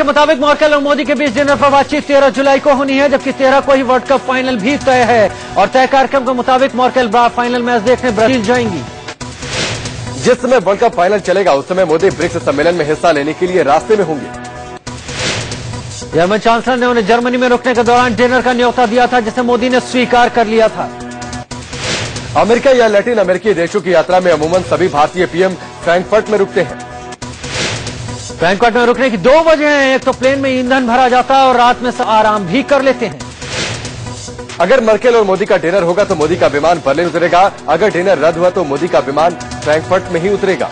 के मुताबिक मर्केल और मोदी के बीच डिनर पर बातचीत 13 जुलाई को होनी है, जबकि 13 को ही वर्ल्ड कप फाइनल भी तय है। और तय कार्यक्रम के मुताबिक मर्केल फाइनल मैच देखने ब्राजील जाएंगी। जिस समय वर्ल्ड कप फाइनल चलेगा उस समय मोदी ब्रिक्स सम्मेलन में हिस्सा लेने के लिए रास्ते में होंगे। जर्मन चांसलर ने उन्हें जर्मनी में रुकने के दौरान डिनर का न्योता दिया था, जिसे मोदी ने स्वीकार कर लिया था। अमेरिका या लैटिन अमेरिकी देशों की यात्रा में अमूमन सभी भारतीय पीएम फ्रैंकफर्ट में रुकते हैं। फ्रैंकफर्ट में रुकने की दो वजह हैं। एक तो प्लेन में ईंधन भरा जाता है और रात में आराम भी कर लेते हैं। अगर मर्केल और मोदी का डिनर होगा तो मोदी का विमान बर्लिन उतरेगा। अगर डिनर रद्द हुआ तो मोदी का विमान फ्रैंकफर्ट में ही उतरेगा।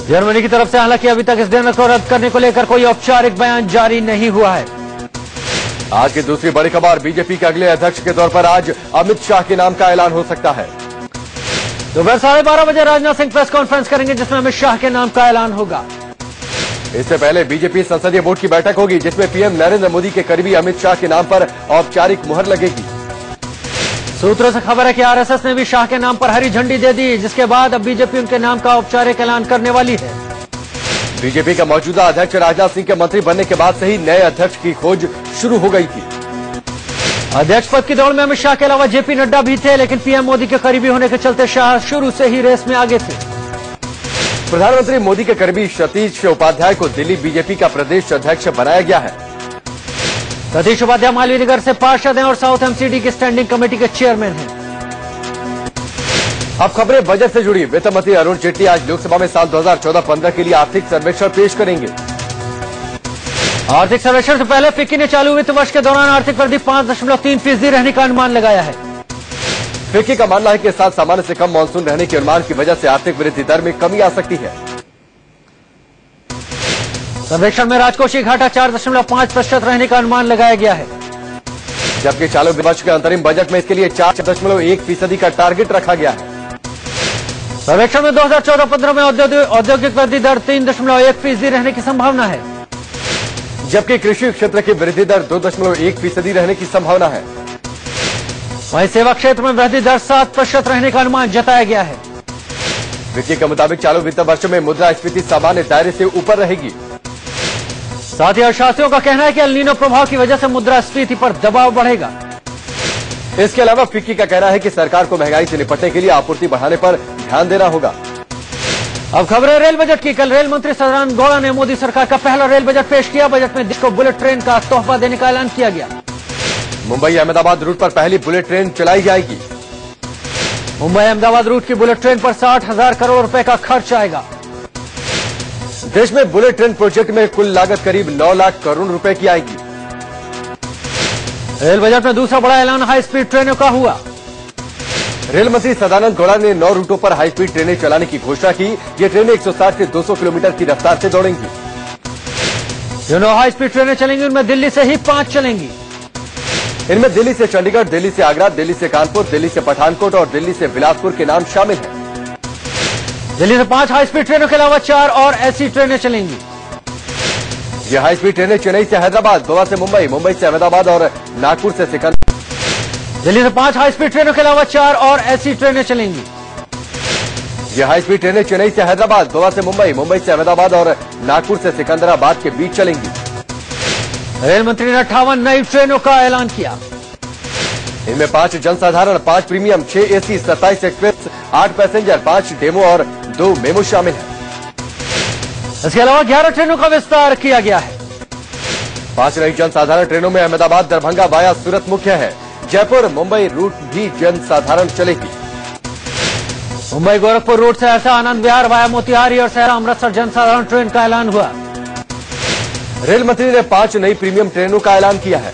जर्मनी की तरफ से हालांकि अभी तक इस डिनर को रद्द करने को लेकर कोई औपचारिक बयान जारी नहीं हुआ है। आज की दूसरी बड़ी खबर, बीजेपी के अगले अध्यक्ष के तौर पर आज अमित शाह के नाम का ऐलान हो सकता है। दोपहर 12:30 बजे राजनाथ सिंह प्रेस कॉन्फ्रेंस करेंगे, जिसमें अमित शाह के नाम का ऐलान होगा। इससे पहले बीजेपी संसदीय बोर्ड की बैठक होगी, जिसमें पीएम नरेंद्र मोदी के करीबी अमित शाह के नाम पर औपचारिक मुहर लगेगी। सूत्रों से खबर है कि आरएसएस ने भी शाह के नाम पर हरी झंडी दे दी, जिसके बाद अब बीजेपी उनके नाम का औपचारिक ऐलान करने वाली है। बीजेपी का मौजूदा अध्यक्ष राजनाथ सिंह के मंत्री बनने के बाद से ही नए अध्यक्ष की खोज शुरू हो गई थी। अध्यक्ष पद की दौड़ में अमित शाह के अलावा जेपी नड्डा भी थे, लेकिन पीएम मोदी के करीबी होने के चलते शाह शुरू से ही रेस में आगे थे। प्रधानमंत्री मोदी के करीबी सतीश उपाध्याय को दिल्ली बीजेपी का प्रदेश अध्यक्ष बनाया गया है। सतीश उपाध्याय मालवीनगर से पार्षद हैं और साउथ एमसीडी की स्टैंडिंग कमेटी के चेयरमैन हैं। अब खबरें बजट से जुड़ी। वित्त मंत्री अरुण जेटली आज लोकसभा में साल 2014-15 के लिए आर्थिक सर्वेक्षण पेश करेंगे। आर्थिक सर्वेक्षण से पहले फिक्की ने चालू वित्त वर्ष के दौरान आर्थिक वृद्धि 5.3% रहने का अनुमान लगाया है। फिक्की का मानना है कि इस साल सामान्य से कम मानसून रहने के अनुमान की वजह से आर्थिक वृद्धि दर में कमी आ सकती है। सर्वेक्षण में राजकोषीय घाटा 4.5% रहने का अनुमान लगाया गया है, जबकि चालू वर्ष के अंतरिम बजट में इसके लिए 4.1% का टारगेट रखा गया है। सर्वेक्षण में 2014-15 में औद्योगिक वृद्धि दर 3.1% रहने की संभावना है, जबकि कृषि क्षेत्र की वृद्धि दर 2.1% रहने की संभावना है। वहीं सेवा क्षेत्र में वृद्धि दर 7% रहने का अनुमान जताया गया है। वित्त के मुताबिक चालू वित्त वर्ष में मुद्रास्फीति सामान्य दायरे से ऊपर रहेगी। साथ ही अर्थशास्त्रियों का कहना है कि एल नीनो प्रभाव की वजह से मुद्रास्फीति पर दबाव बढ़ेगा। इसके अलावा फिक्की का कहना है कि सरकार को महंगाई से निपटने के लिए आपूर्ति बढ़ाने पर ध्यान देना होगा। अब खबरें रेल बजट की। कल रेल मंत्री सदानंद गौड़ा ने मोदी सरकार का पहला रेल बजट पेश किया। बजट में देश को बुलेट ट्रेन का तोहफा देने का ऐलान किया गया। मुंबई अहमदाबाद रूट पर पहली बुलेट ट्रेन चलाई जाएगी। मुंबई अहमदाबाद रूट की बुलेट ट्रेन पर 60,000 करोड़ रुपए का खर्च आएगा। देश में बुलेट ट्रेन प्रोजेक्ट में कुल लागत करीब 9 लाख करोड़ रुपए की आएगी। रेल बजट में दूसरा बड़ा ऐलान हाई स्पीड ट्रेनों का हुआ। रेल मंत्री सदानंद गौड़ा ने 9 रूटों पर हाई स्पीड ट्रेनें चलाने की घोषणा की। ये ट्रेनें 160 से 200 किलोमीटर की रफ्तार से दौड़ेंगी। जो 9 हाई स्पीड ट्रेनें चलेंगी उनमें दिल्ली से ही 5 चलेंगी। इनमें दिल्ली से चंडीगढ़, दिल्ली से आगरा, दिल्ली से कानपुर, दिल्ली से पठानकोट और दिल्ली से बिलासपुर के नाम शामिल हैं। दिल्ली से 5 हाई स्पीड ट्रेनों के अलावा 4 और ऐसी ट्रेनें चलेंगी। ये हाई स्पीड ट्रेनें चेन्नई से हैदराबाद, गोवा से मुंबई, मुंबई से अहमदाबाद और नागपुर से सिकंदर। दिल्ली से 5 हाई स्पीड ट्रेनों के अलावा 4 और ऐसी ट्रेनें चलेंगी। ये हाई स्पीड ट्रेनें चेन्नई से हैदराबाद, गोवा से मुंबई, मुंबई से अहमदाबाद और नागपुर से सिकंदराबाद के बीच चलेंगी। रेल मंत्री ने 58 नई ट्रेनों का ऐलान किया। इनमें 5 जनसाधारण, 5 premium, 6 AC, 27 express, 8 passenger, 5 demo और 2 मेमो शामिल हैं। इसके अलावा 11 ट्रेनों का विस्तार किया गया है। 5 नई जनसाधारण ट्रेनों में अहमदाबाद दरभंगा वाया सूरत मुख्य है। जयपुर मुंबई रूट भी जनसाधारण चलेगी। मुंबई गोरखपुर रूट से सहरसा आनंद विहार वाया मोतिहारी और सहरा अमृतसर जनसाधारण ट्रेन का ऐलान हुआ। रेल मंत्री ने 5 नई प्रीमियम ट्रेनों का ऐलान किया है।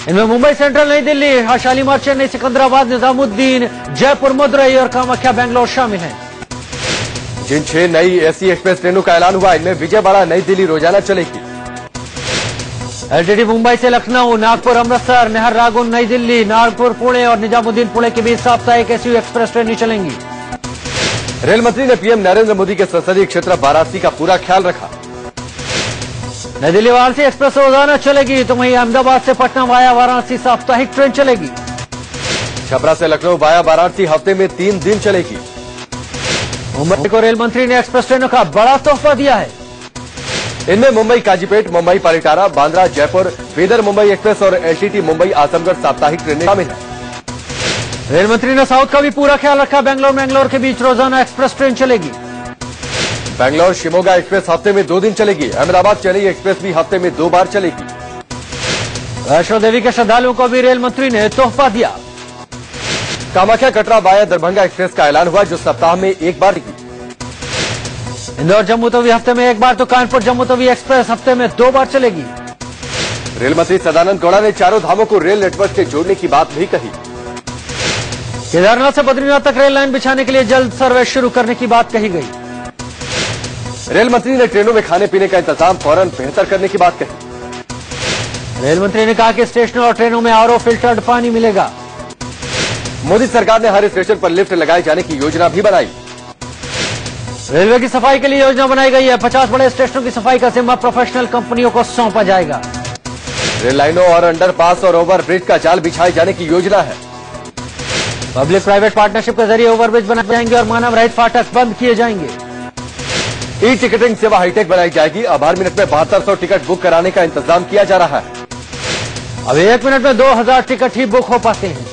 इनमें मुंबई सेंट्रल, नई दिल्ली, शालीमार, चेन्नई, सिकंदराबाद, निजामुद्दीन, जयपुर, मदुरई और कामाख्या बेंगलोर शामिल हैं। जिन 6 नई एसी एक्सप्रेस ट्रेनों का ऐलान हुआ, इनमें विजयवाड़ा नई दिल्ली रोजाना चलेगी। एलटीटी मुंबई से लखनऊ, नागपुर अमृतसर, नाहरलागुन नई दिल्ली, नागपुर पुणे और निजामुद्दीन पुणे के बीच साप्ताहिक एसी एक्सप्रेस ट्रेनें चलेंगी। रेल मंत्री ने पीएम नरेंद्र मोदी के संसदीय क्षेत्र वाराणसी का पूरा ख्याल रखा। नई दिल्ली वाराणसी एक्सप्रेस रोजाना चलेगी, तो वहीं अहमदाबाद से पटना वाया वाराणसी साप्ताहिक ट्रेन चलेगी। छपरा से लखनऊ वाया वाराणसी हफ्ते में 3 दिन चलेगी। मुंबई को रेल मंत्री ने एक्सप्रेस ट्रेनों का बड़ा तोहफा दिया है। इनमें मुंबई काजीपेट, मुंबई पालिताना, बांद्रा जयपुर, बीदर मुंबई एक्सप्रेस और एलटीटी मुंबई आजमगढ़ साप्ताहिक ट्रेनें शामिल हैं। रेल मंत्री ने साउथ का भी पूरा ख्याल रखा। बेंगलोर के बीच रोजाना एक्सप्रेस ट्रेन चलेगी। बेंगलोर शिमोगा एक्सप्रेस हफ्ते में 2 दिन चलेगी। अहमदाबाद चेन्नई एक्सप्रेस भी हफ्ते में 2 बार चलेगी। वैष्णो देवी के श्रद्धालुओं को भी रेल मंत्री ने तोहफा दिया। कामाख्या कटरा वाया दरभंगा एक्सप्रेस का ऐलान हुआ, जो सप्ताह में 1 बार चलेगी। इंदौर जम्मू तवी हफ्ते में 1 बार तो कानपुर जम्मू तवी एक्सप्रेस हफ्ते में 2 बार चलेगी। रेल मंत्री सदानंद गौड़ा ने चारों धामों को रेल नेटवर्क से जोड़ने की बात भी कही। केदारनाथ से बद्रीनाथ तक रेल लाइन बिछाने के लिए जल्द सर्विस शुरू करने की बात कही गई। रेल मंत्री ने ट्रेनों में खाने पीने का इंतजाम फौरन बेहतर करने की बात कही। रेल मंत्री ने कहा कि स्टेशनों और ट्रेनों में आरओ फिल्टर्ड पानी मिलेगा। मोदी सरकार ने हर स्टेशन पर लिफ्ट लगाए जाने की योजना भी बनाई। रेलवे की सफाई के लिए योजना बनाई गई है। 50 बड़े स्टेशनों की सफाई का जिम्मा प्रोफेशनल कंपनियों को सौंपा जाएगा। रेल लाइनों और अंडरपास और ओवरब्रिज का जाल बिछाए जाने की योजना है। पब्लिक प्राइवेट पार्टनरशिप के जरिए ओवरब्रिज बनाए जाएंगे और मानव रहित फाटक बंद किए जाएंगे। ई टिकटिंग सेवा हाईटेक बनाई जाएगी। अब हर मिनट में 7200 टिकट बुक कराने का इंतजाम किया जा रहा है। अब 1 मिनट में 2000 टिकट ही बुक हो पाते हैं।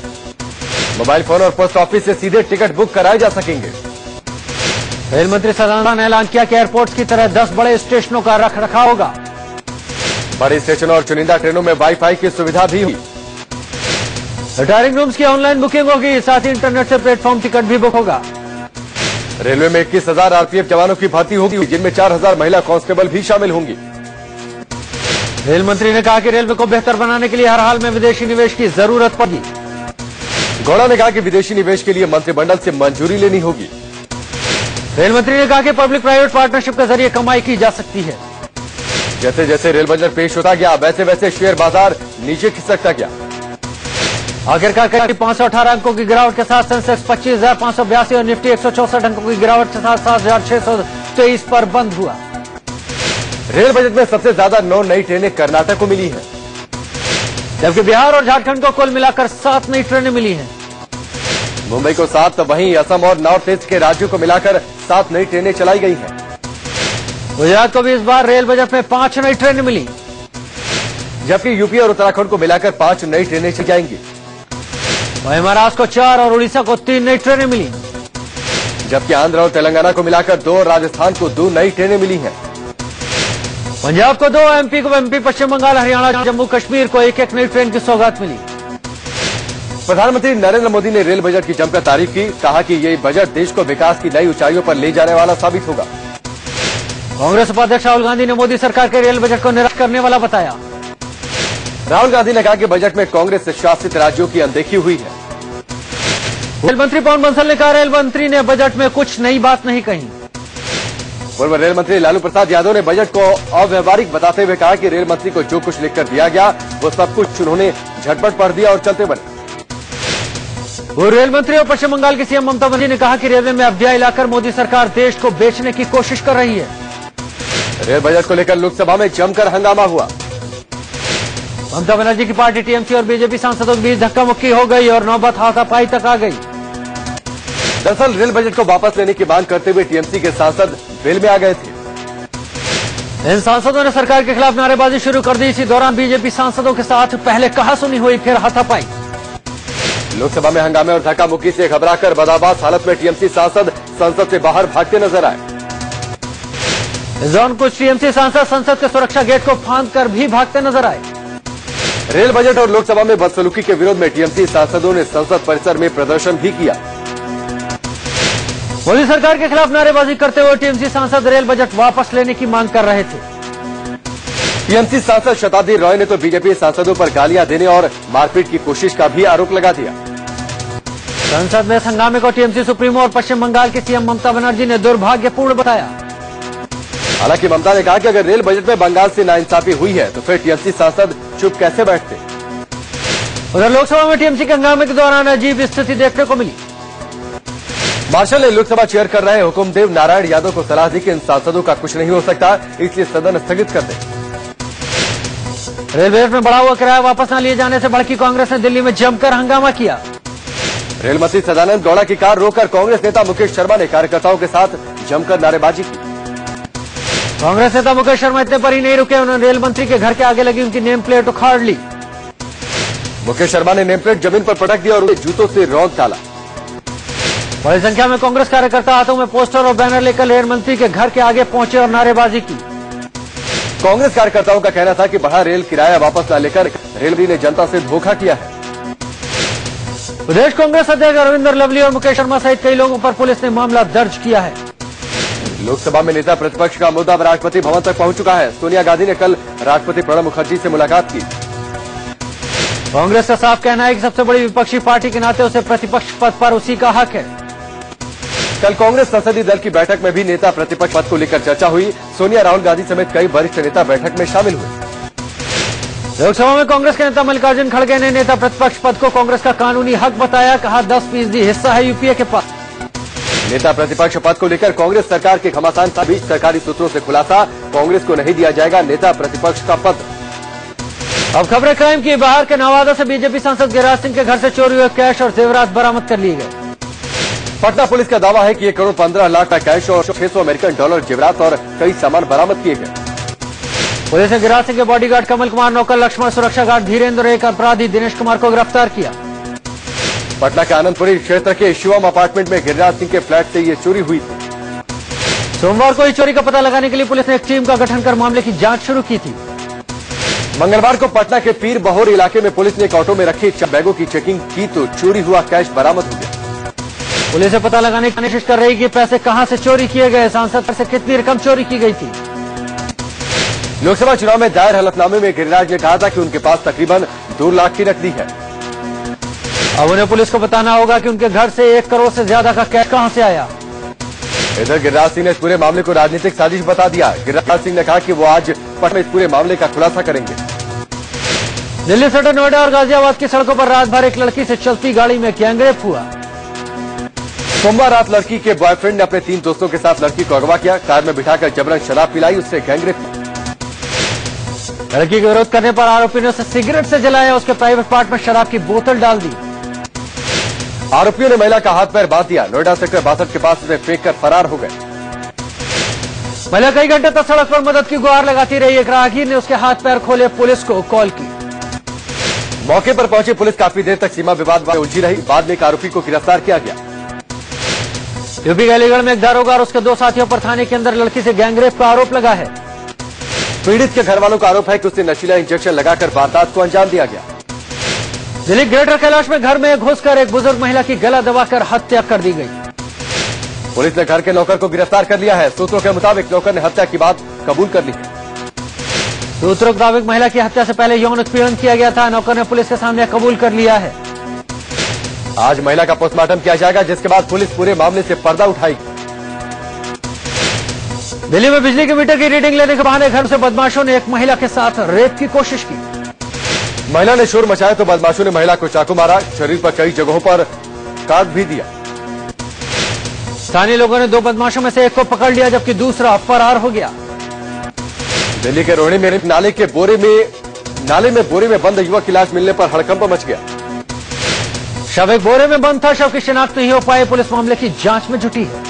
मोबाइल फोन और पोस्ट ऑफिस से सीधे टिकट बुक कराए जा सकेंगे। रेल मंत्री सदानंद ने ऐलान किया कि एयरपोर्ट की तरह 10 बड़े स्टेशनों का रखरखाव होगा। बड़े स्टेशनों और चुनिंदा ट्रेनों में वाईफाई की सुविधा भी हुई। रिटायरिंग रूम्स की ऑनलाइन बुकिंग होगी। साथ ही इंटरनेट से प्लेटफॉर्म टिकट भी बुक होगा। रेलवे में 21,000 आरपीएफ जवानों की भर्ती होगी, जिनमें 4,000 महिला कांस्टेबल भी शामिल होंगी। रेल मंत्री ने कहा कि रेलवे को बेहतर बनाने के लिए हर हाल में विदेशी निवेश की जरूरत पड़ी। गौड़ा ने कहा कि विदेशी निवेश के लिए मंत्रिमंडल से मंजूरी लेनी होगी। रेल मंत्री ने कहा कि पब्लिक प्राइवेट पार्टनरशिप के जरिए कमाई की जा सकती है। जैसे जैसे रेल बजट पेश होता गया, वैसे वैसे शेयर बाजार नीचे खिसकता गया। आखिरकार 518 अंकों की गिरावट के साथ सेंसेक्स 25,582 और निफ्टी 164 अंकों की गिरावट के साथ 7,623 पर बंद हुआ। रेल बजट में सबसे ज्यादा 9 नई ट्रेनें कर्नाटक को मिली हैं, जबकि बिहार और झारखंड को कुल मिलाकर 7 नई ट्रेनें मिली हैं। मुंबई को 7 तो वहीं असम और नॉर्थ ईस्ट के राज्यों को मिलाकर 7 नई ट्रेनें चलाई गई हैं। गुजरात को भी इस बार रेल बजट में 5 नई ट्रेनें मिली, जबकि यूपी और उत्तराखंड को मिलाकर 5 नई ट्रेनें चलाई जाएंगी। वहीं महाराष्ट्र को 4 और उड़ीसा को 3 नई ट्रेनें मिली, जबकि आंध्र और तेलंगाना को मिलाकर 2 और राजस्थान को 2 नई ट्रेनें मिली हैं। पंजाब को 2, एमपी को एमपी, पश्चिम बंगाल, हरियाणा, जम्मू कश्मीर को 1-1 नई ट्रेन की सौगात मिली। प्रधानमंत्री नरेंद्र मोदी ने रेल बजट की जमकर तारीफ की। कहा कि ये बजट देश को विकास की नई ऊंचाइयों पर ले जाने वाला साबित होगा। कांग्रेस उपाध्यक्ष राहुल गांधी ने मोदी सरकार के रेल बजट को निराश करने वाला बताया। राहुल गांधी ने कहा कि बजट में कांग्रेस शासित राज्यों की अनदेखी हुई है। रेल मंत्री पवन बंसल ने कहा, रेल मंत्री ने बजट में कुछ नई बात नहीं कही। पूर्व रेल मंत्री लालू प्रसाद यादव ने बजट को अव्यवहारिक बताते हुए कहा कि रेल मंत्री को जो कुछ लिखकर दिया गया वो सब कुछ उन्होंने झटपट पढ़ दिया और चलते बने। पूर्व रेल मंत्री और पश्चिम बंगाल की सीएम ममता बनर्जी ने कहा कि रेलवे में अफवाह लाकर मोदी सरकार देश को बेचने की कोशिश कर रही है। रेल बजट को लेकर लोकसभा में जमकर हंगामा हुआ। ममता बनर्जी की पार्टी टीएमसी और बीजेपी सांसदों के बीच धक्का मुक्की हो गई और नौबत हाथापाई तक आ गई। दरअसल रेल बजट को वापस लेने की मांग करते हुए टीएमसी के सांसद वेल में आ गए थे। इन सांसदों ने सरकार के खिलाफ नारेबाजी शुरू कर दी। इसी दौरान बीजेपी सांसदों के साथ पहले कहासुनी हुई, फिर हाथापाई। लोकसभा में हंगामे और धक्का मुक्की से घबराकर बदहवास हालत में टीएमसी सांसद संसद से बाहर भागते नजर आए। इस दौरान कुछ टीएमसी सांसद संसद के सुरक्षा गेट को फांद कर भी भागते नजर आए। रेल बजट और लोकसभा में बदसलूकी के विरोध में टीएमसी सांसदों ने संसद परिसर में प्रदर्शन भी किया। मोदी सरकार के खिलाफ नारेबाजी करते हुए टीएमसी सांसद रेल बजट वापस लेने की मांग कर रहे थे। टीएमसी सांसद शताब्दी रॉय ने तो बीजेपी सांसदों पर गालियां देने और मारपीट की कोशिश का भी आरोप लगा दिया। संसद में इस हंगामे को टीएमसी सुप्रीमो और पश्चिम बंगाल की सीएम ममता बनर्जी ने दुर्भाग्यपूर्ण बताया। हालांकि ममता ने कहा कि अगर रेल बजट में बंगाल से नाइंसाफी हुई है तो फिर टीएमसी सांसद चुप कैसे बैठते। उधर लोकसभा में टीएमसी के हंगामे के दौरान अजीब स्थिति देखने को मिली। मार्शल ने लोकसभा चेयर कर रहे हुकुमदेव नारायण यादव को सलाह दी कि इन सांसदों का कुछ नहीं हो सकता, इसलिए सदन स्थगित कर दें। रेल बजट में बढ़ा हुआ किराया वापस न लिए जाने से भड़की कांग्रेस ने दिल्ली में जमकर हंगामा किया। रेल मंत्री सदानंद गौड़ा की कार रोककर कांग्रेस नेता मुकेश शर्मा ने कार्यकर्ताओं के साथ जमकर नारेबाजी की। कांग्रेस नेता मुकेश शर्मा इतने पर ही नहीं रुके, उन्होंने रेल मंत्री के घर के आगे लगी उनकी नेम प्लेट उखाड़ ली। मुकेश शर्मा ने नेम प्लेट जमीन पर पटक दी और उन्हें जूतों से रौंद डाला। बड़ी संख्या में कांग्रेस कार्यकर्ता हाथों में पोस्टर और बैनर लेकर रेल मंत्री के घर के आगे पहुंचे और नारेबाजी की। कांग्रेस कार्यकर्ताओं का कहना था कि बढ़ा रेल किराया वापस न लेकर रेलवे ने जनता से धोखा किया है। प्रदेश कांग्रेस अध्यक्ष अरविंदर लवली और मुकेश शर्मा सहित कई लोगों पर पुलिस ने मामला दर्ज किया है। लोकसभा में नेता प्रतिपक्ष का मुद्दा राष्ट्रपति भवन तक पहुंच चुका है। सोनिया गांधी ने कल राष्ट्रपति प्रणब मुखर्जी से मुलाकात की। कांग्रेस का साफ कहना है कि सबसे बड़ी विपक्षी पार्टी के नाते उसे प्रतिपक्ष पद पर उसी का हक है। कल कांग्रेस संसदीय दल की बैठक में भी नेता प्रतिपक्ष पद को लेकर चर्चा हुई। सोनिया, राहुल गांधी समेत कई वरिष्ठ नेता बैठक में शामिल हुए। लोकसभा में कांग्रेस के नेता मल्लिकार्जुन खड़गे ने नेता प्रतिपक्ष पद को कांग्रेस का कानूनी हक बताया, कहा 10% हिस्सा है यूपीए के पास। नेता प्रतिपक्ष पद को लेकर कांग्रेस सरकार के घमासान के बीच सरकारी सूत्रों से खुलासा, कांग्रेस को नहीं दिया जाएगा नेता प्रतिपक्ष का पद। अब खबरें क्राइम की। बिहार के नवादा से बीजेपी सांसद गिरिराज सिंह के घर से चोरी हुए कैश और जेवरात बरामद कर लिए गए। पटना पुलिस का दावा है कि 1 करोड़ 15 लाख का कैश और 600 अमेरिकन डॉलर जेवरात और कई सामान बरामद किए गए। पुलिस ने गिरिराज सिंह के बॉडीगार्ड कमल कुमार, नौकर लक्ष्मण, सुरक्षा गार्ड धीरेन्द्र और एक अपराधी दिनेश कुमार को गिरफ्तार किया। पटना के आनंदपुरी क्षेत्र के शिवम अपार्टमेंट में गिरिराज सिंह के फ्लैट से ये चोरी हुई थी। सोमवार को इस चोरी का पता लगाने के लिए पुलिस ने एक टीम का गठन कर मामले की जांच शुरू की थी। मंगलवार को पटना के पीर बहोर इलाके में पुलिस ने एक ऑटो में रखी बैगों की चेकिंग की तो चोरी हुआ कैश बरामद हो गया। पुलिस से पता लगाने की कोशिश कर रही कि पैसे कहां से चोरी किए गए, सांसद से कितनी रकम चोरी की गई थी। लोकसभा चुनाव में दायर हलफनामे में गिरिराज ने कहा था कि उनके पास तकरीबन 2 लाख की नकदी है। अब उन्हें पुलिस को बताना होगा कि उनके घर से 1 करोड़ से ज्यादा का कैश कहां से आया। इधर गिरिराज सिंह ने इस पूरे मामले को राजनीतिक साजिश बता दिया। गिरिराज सिंह ने कहा कि वो आज पटना में इस पूरे मामले का खुलासा करेंगे। दिल्ली से नोएडा और गाजियाबाद की सड़कों पर रात भर एक लड़की से चलती गाड़ी में गैंगरेप हुआ। सोमवार रात लड़की के बॉयफ्रेंड ने अपने 3 दोस्तों के साथ लड़की को अगवा किया, कार में बिठाकर जबरन शराब पिलाई, उससे गैंगरेप किया। लड़की के विरोध करने पर आरोपी ने उसे सिगरेट से जलाया, उसके प्राइवेट पार्ट में शराब की बोतल डाल दी। आरोपियों ने महिला का हाथ पैर बांध दिया, नोएडा सेक्टर 62 के पास उसे फेंक कर फरार हो गए। महिला कई घंटे तक सड़क पर मदद की गुहार लगाती रही। एक राहगीर ने उसके हाथ पैर खोले, पुलिस को कॉल की। मौके पर पहुंची पुलिस काफी देर तक सीमा विवाद में उलझी रही। बाद में एक आरोपी को गिरफ्तार किया गया। यूपी के अलीगढ़ में एक दारोगा और उसके 2 साथियों पर थाने के अंदर लड़की से गैंगरेप का आरोप लगा है। पीड़ित के घर वालों का आरोप है कि उसने नशीला इंजेक्शन लगाकर वारदात को अंजाम दिया गया। दिल्ली ग्रेटर कैलाश में घर में घुसकर एक बुजुर्ग महिला की गला दबाकर हत्या कर दी गई। पुलिस ने घर के नौकर को गिरफ्तार कर लिया है। सूत्रों के मुताबिक नौकर ने हत्या की बात कबूल कर ली है। सूत्रों के मुताबिक महिला की हत्या से पहले यौन उत्पीड़न किया गया था। नौकर ने पुलिस के सामने कबूल कर लिया है। आज महिला का पोस्टमार्टम किया जाएगा, जिसके बाद पुलिस पूरे मामले से पर्दा उठाएगी। दिल्ली में बिजली के मीटर की रीडिंग लेने के बहाने घर से बदमाशों ने एक महिला के साथ रेप की कोशिश की। महिला ने शोर मचाया तो बदमाशों ने महिला को चाकू मारा, शरीर पर कई जगहों पर काट भी दिया। स्थानीय लोगों ने 2 बदमाशों में से एक को पकड़ लिया, जबकि दूसरा फरार हो गया। दिल्ली के रोहिणी में नाले में बोरे में बंद युवक की लाश मिलने पर हड़कंप मच गया। शव एक बोरे में बंद था, शव की शिनाख्त नहीं हो पाई। पुलिस मामले की जांच में जुटी है।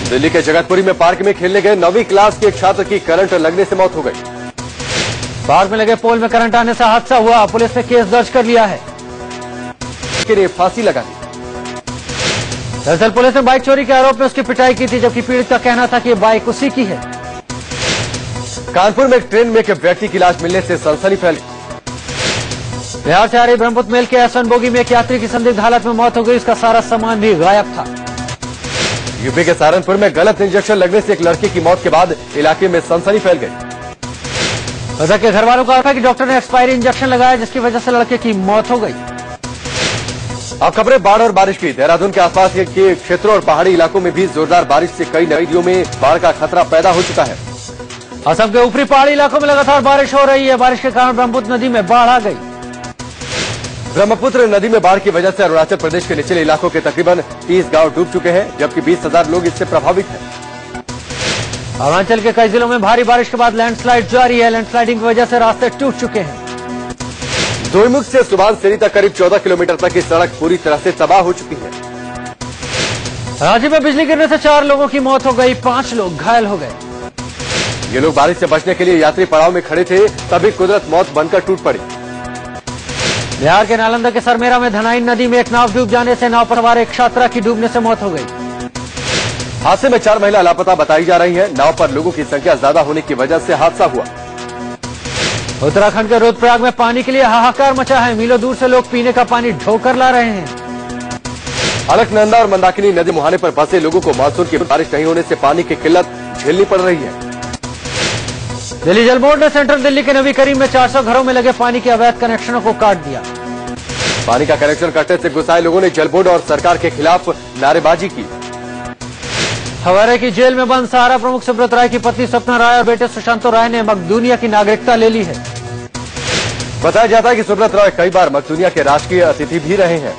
दिल्ली के जगतपुरी में पार्क में खेलने गए 9वीं क्लास के एक छात्र की करंट लगने से मौत हो गई। पार्क में लगे पोल में करंट आने से हादसा हुआ। पुलिस ने केस दर्ज कर लिया है। फांसी लगा दी। दरअसल पुलिस ने बाइक चोरी के आरोप में उसकी पिटाई की थी, जबकि पीड़ित का कहना था कि ये बाइक उसी की है। कानपुर में एक ट्रेन में एक व्यक्ति की लाश मिलने से सनसनी फैली। बिहार से आ रही ब्रह्मपुत्र मेल के एस1 बोगी में एक यात्री की संदिग्ध हालत में मौत हो गई। उसका सारा सामान भी गायब था। यूपी के सहारनपुर में गलत इंजेक्शन लगने से एक लड़के की मौत के बाद इलाके में सनसनी फैल गई। मृतक के घर वालों का आरोप है कि डॉक्टर ने एक्सपायरी इंजेक्शन लगाया, जिसकी वजह से लड़के की मौत हो गई। अब खबरें बाढ़ और बारिश की। देहरादून के आसपास के क्षेत्रों और पहाड़ी इलाकों में भी जोरदार बारिश से कई नदियों में बाढ़ का खतरा पैदा हो चुका है। असम के ऊपरी पहाड़ी इलाकों में लगातार बारिश हो रही है। बारिश के कारण ब्रह्मपुत्र नदी में बाढ़ आ गई। ब्रह्मपुत्र नदी में बाढ़ की वजह से अरुणाचल प्रदेश के निचले इलाकों के तकरीबन 30 गांव डूब चुके हैं, जबकि 20,000 लोग इससे प्रभावित हैं। अरुणाचल के कई जिलों में भारी बारिश के बाद लैंडस्लाइड जारी है। लैंडस्लाइडिंग की वजह से रास्ते टूट चुके हैं। दोईमुख से सुबानसिरी तक करीब 14 किलोमीटर तक की सड़क पूरी तरह से तबाह हो चुकी है। राज्य में बिजली गिरने से 4 लोगों की मौत हो गई, 5 लोग घायल हो गए। ये लोग बारिश से बचने के लिए यात्री पड़ाव में खड़े थे, तभी कुदरत मौत बनकर टूट पड़ी। बिहार के नालंदा के सरमेरा में धनाइन नदी में एक नाव डूब जाने से नाव पर सवार एक छात्रा की डूबने से मौत हो गई। हादसे में 4 महिला लापता बताई जा रही हैं। नाव पर लोगों की संख्या ज्यादा होने की वजह से हादसा हुआ। उत्तराखंड के रुद्रप्रयाग में पानी के लिए हाहाकार मचा है। मीलों दूर से लोग पीने का पानी ढोकर ला रहे हैं। अलकनंदा और मंदाकिनी नदी मुहाने पर फंसे लोगों को मानसून की बारिश नहीं होने से पानी की किल्लत झेलनी पड़ रही है। दिल्ली जल बोर्ड ने सेंट्रल दिल्ली के नबी करीम में 400 घरों में लगे पानी के अवैध कनेक्शनों को काट दिया। पानी का कनेक्शन कटने से गुस्साए लोगों ने जल बोर्ड और सरकार के खिलाफ नारेबाजी की। हवारे की जेल में बंद सहारा प्रमुख सुब्रत राय की पत्नी सपना राय और बेटे सुशांत राय ने मकदूनिया की नागरिकता ले ली है। बताया जाता है कि सुब्रत राय कई बार मकदूनिया के राजकीय अतिथि भी रहे हैं।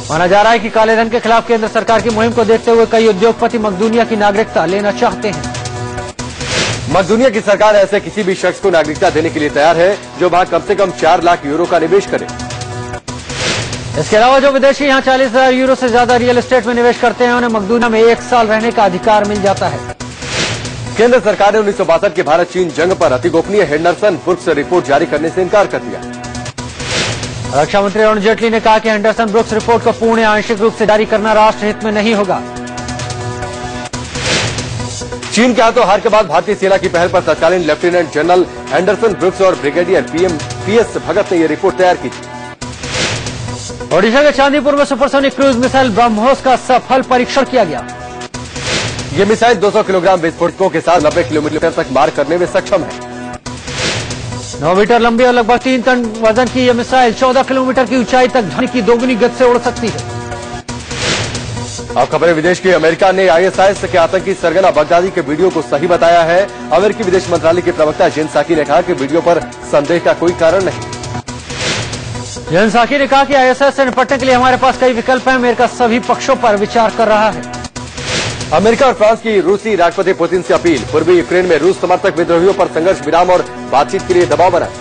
माना जा रहा है कि काले धन के खिलाफ केंद्र सरकार की मुहिम को देखते हुए कई उद्योगपति मकदूनिया की नागरिकता लेना चाहते हैं। मकदूनिया की सरकार ऐसे किसी भी शख्स को नागरिकता देने के लिए तैयार है जो वहां कम से कम 4 लाख यूरो का निवेश करे। इसके अलावा जो विदेशी यहां 40,000 यूरो से ज्यादा रियल एस्टेट में निवेश करते हैं उन्हें मकदूनिया में 1 साल रहने का अधिकार मिल जाता है। केंद्र सरकार ने 1962 के भारत चीन जंग पर अति गोपनीय हेंडरसन ब्रुक्स रिपोर्ट जारी करने से इनकार कर दिया। रक्षा मंत्री अरुण जेटली ने कहा कि हेंडरसन ब्रुक्स रिपोर्ट को पूर्ण या आंशिक रूप से जारी करना राष्ट्र हित में नहीं होगा। चीन के हाथों हार के बाद भारतीय सेना की पहल पर तत्कालीन लेफ्टिनेंट जनरल हेंडरसन ब्रुक्स और ब्रिगेडियर पीएस भगत ने यह रिपोर्ट तैयार की थी। ओडिशा के चांदीपुर में सुपरसोनिक क्रूज मिसाइल ब्रह्मोस का सफल परीक्षण किया गया। ये मिसाइल 200 किलोग्राम विस्फोटकों के साथ 90 किलोमीटर तक मार करने में सक्षम है। 9 मीटर लंबी और लगभग 3 टन वजन की यह मिसाइल 14 किलोमीटर की ऊंचाई तक ध्वनि की दोगुनी गति से उड़ सकती है। अब खबरें विदेश की। अमेरिका ने आईएसआईएस के आतंकी सरगना बगदादी के वीडियो को सही बताया है। अमेरिकी विदेश मंत्रालय के प्रवक्ता जेन साकी ने कहा कि वीडियो पर संदेह का कोई कारण नहीं। जेन साकी ने कहा कि आईएसआईएस से निपटने के लिए हमारे पास कई विकल्प हैं। अमेरिका सभी पक्षों पर विचार कर रहा है। अमेरिका और फ्रांस की रूसी राष्ट्रपति पुतिन से अपील। पूर्वी यूक्रेन में रूस समर्थक विद्रोहियों पर संघर्ष विराम और बातचीत के लिए दबाव बनाए।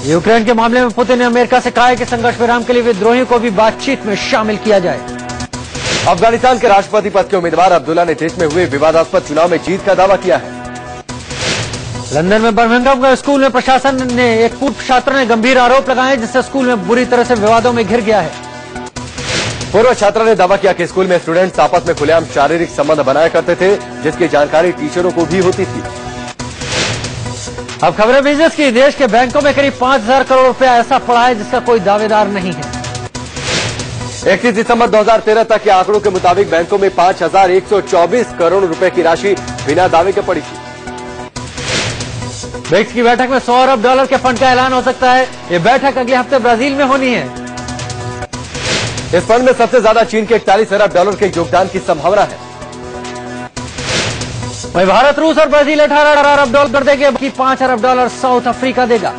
यूक्रेन के मामले में पुतिन ने अमेरिका से कहा है कि संघर्ष विराम के लिए विद्रोहियों को भी बातचीत में शामिल किया जाए। अफगानिस्तान के राष्ट्रपति पद के उम्मीदवार अब्दुल्ला ने टेस्ट में हुए विवादास्पद चुनाव में जीत का दावा किया है। लंदन में बर्मिंघम के स्कूल में प्रशासन ने एक पूर्व छात्र ने गंभीर आरोप लगाए जिससे स्कूल में बुरी तरह से विवादों में घिर गया है। पूर्व छात्रा ने दावा किया कि स्कूल में स्टूडेंट्स आपस में खुलेआम शारीरिक संबंध बनाया करते थे जिसकी जानकारी टीचरों को भी होती थी। अब खबरें बिजनेस की। देश के बैंकों में करीब 5,000 करोड़ रुपया ऐसा पड़ा है जिसका कोई दावेदार नहीं है। 31 दिसंबर 2013 तक के आंकड़ों के मुताबिक बैंकों में 5,124 करोड़ रुपए की राशि बिना दावे के पड़ी थी। ब्रिक्स की बैठक में $100 अरब के फंड का ऐलान हो सकता है। ये बैठक अगले हफ्ते ब्राजील में होनी है। इस फंड में सबसे ज्यादा चीन के 41 अरब डॉलर के योगदान की संभावना है। वहीं भारत, रूस और ब्राजील $18 अरब देंगे, बाकी $5 अरब साउथ अफ्रीका देगा।